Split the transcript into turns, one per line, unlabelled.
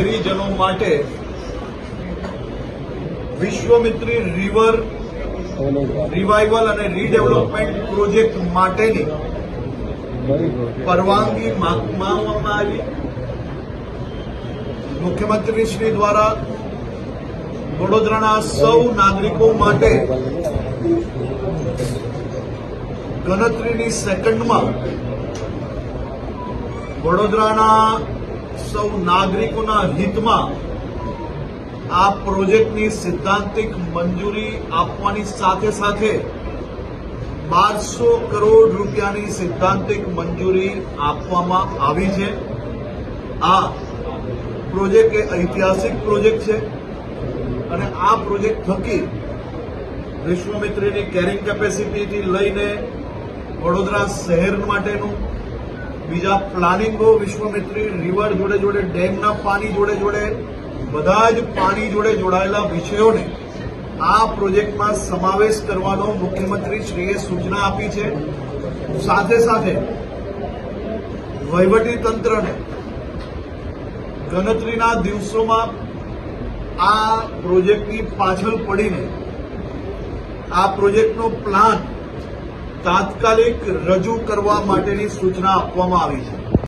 શહેરીજનો માટે Vishwamitri river revival અને રીડેવલપમેન્ટ પ્રોજેક્ટ માટેની પરવાનગી માંગવામાં આવી. મુખ્યમંત્રી શ્રી દ્વારા વડોદરાના સૌ નાગરિકો માટે ગણતરીની સેકન્ડમાં વડોદરાના સૌ નાગરિકોના હિતમાં આ પ્રોજેક્ટની સિદ્ધાંતિક મંજૂરી આપવાની સાથે સાથે 1200 કરોડ રૂપિયાની સિદ્ધાંતિક મંજૂરી આપવામાં આવી છે. આ પ્રોજેક્ટ એ ઐતિહાસિક પ્રોજેક્ટ છે અને આ પ્રોજેક્ટ થકી વિશ્વામિત્રીની કેરિંગ કેપેસિટીથી લઈને વડોદરા શહેર માટેનું બીજા પ્લાનિંગો વિશ્વામિત્રી રિવર જોડે જોડે ડેમના પાણી જોડે જોડે બધા જ પાણી જોડે જોડાયેલા વિષયોને આ પ્રોજેક્ટમાં સમાવેશ કરવાનો મુખ્યમંત્રી શ્રીએ સૂચના આપી છે. સાથે સાથે વહીવટી તંત્રને ગણતરીના દિવસોમાં આ પ્રોજેક્ટની પાછળ પડીને આ પ્રોજેક્ટનો પ્લાન તાત્કાલિક રજૂ કરવા માટેની સૂચના આપવામાં આવી છે.